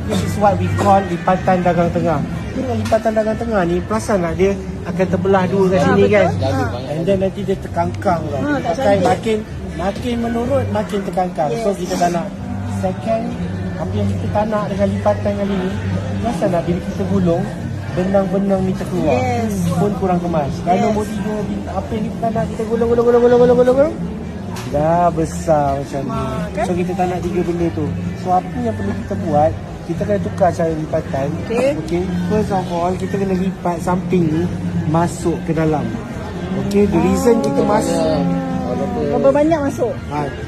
This is what we call lipatan dagang tengah. Dengan lipatan dagang tengah ni, perasan tak dia akan terbelah dua kat sini kan? And then nanti dia terkangkang tau. Pakai makin menurut, makin terkangkang. So kita tak nak. Second, apa yang kita tak nak dengan lipatan kali ni, perasan tak bila kita gulung, benang-benang ni terkeluar. Pun kurang kemas. Kalau mau tidur, apa yang kita tak nak, kita gulung. Dah besar macam ni. So kita tak nak tiga benda tu. So apa yang perlu kita buat, kita kena tukar cara lipatan. Okay. First of all, kita kena lipat samping ni masuk ke dalam. Okay, the reason kita masuk, berapa banyak masuk?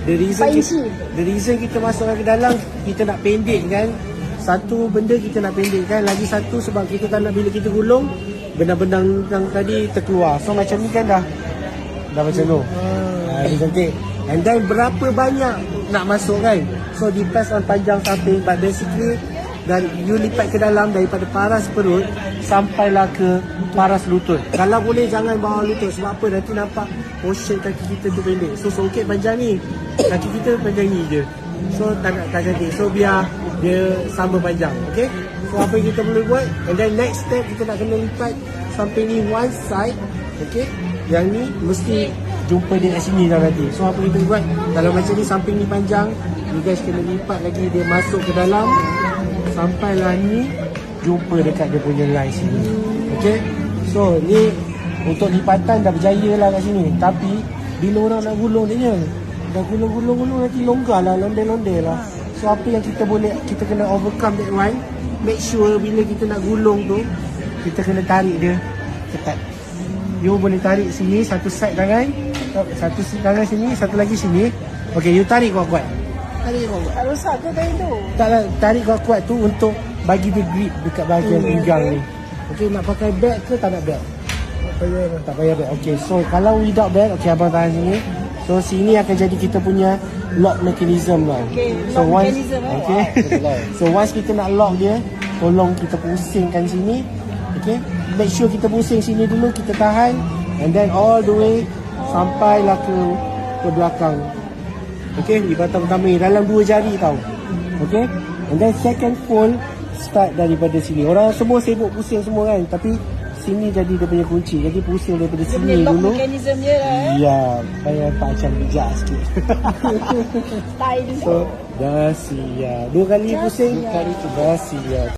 The reason kita masukkan ke dalam, kita nak pendek kan. Satu benda kita nak pendekkan, lagi satu sebab kita tak nak bila kita gulung benang-benang yang tadi terkeluar. So macam ni kan dah macam tu. Dia cantik. And then berapa banyak nak masuk kan. So depends on panjang samping. But basically dan you lipat ke dalam daripada paras perut sampailah ke paras lutut. Kalau boleh jangan bawah lutut. Sebab apa? Nanti nampak portion kaki kita tu pendek. So songket panjang ni, kaki kita panjang ni je. So tak cantik. So biar dia sama panjang. Okay. So apa yang kita boleh buat. And then next step, kita nak kena lipat samping ni one side. Okay. Yang ni mesti jumpa dia kat sini dah nanti. So apa kita buat, kalau macam ni samping ni panjang, you guys kena lipat lagi dia masuk ke dalam sampailah ni jumpa dekat dia punya line sini. Okay. So ni untuk lipatan dah berjaya lah kat sini. Tapi bila orang nak gulung dia dah gulung nanti longgar lah, londe-londe lah. So apa yang kita boleh, kita kena overcome that one. Make sure bila kita nak gulung tu, kita kena tarik dia ketat. You boleh tarik sini, satu side tangan, satu tangan sini, satu lagi sini. Okay, you tarik kuat-kuat. Tak rosak ke kain tu? Taklah, tarik kuat-kuat tu untuk bagi dia grip dekat bahagian pinggang ni. Okay, nak pakai belt ke tak nak belt? Tak payah belt. Okay, so kalau without belt, okay abang tahan sini. So sini akan jadi kita punya lock mechanism lah. Okay, so lock once, mechanism okay. So once kita nak lock dia, tolong kita pusingkan sini. Okay, make sure kita pusing sini dulu, kita tahan. And then all the way sampailah ke belakang. Okay, lipatan pertama ni dalam 2 jari tau. Okay. And then second fold start daripada sini. Orang semua sibuk pusing semua kan, tapi sini jadi dia punya kunci. Jadi pusing daripada dia sini dulu. Mekanism dia lah Ya, supaya tak macam bijak sikit. Style dia. So dah siap. 2 kali pusing, 2 kali tu dah siap.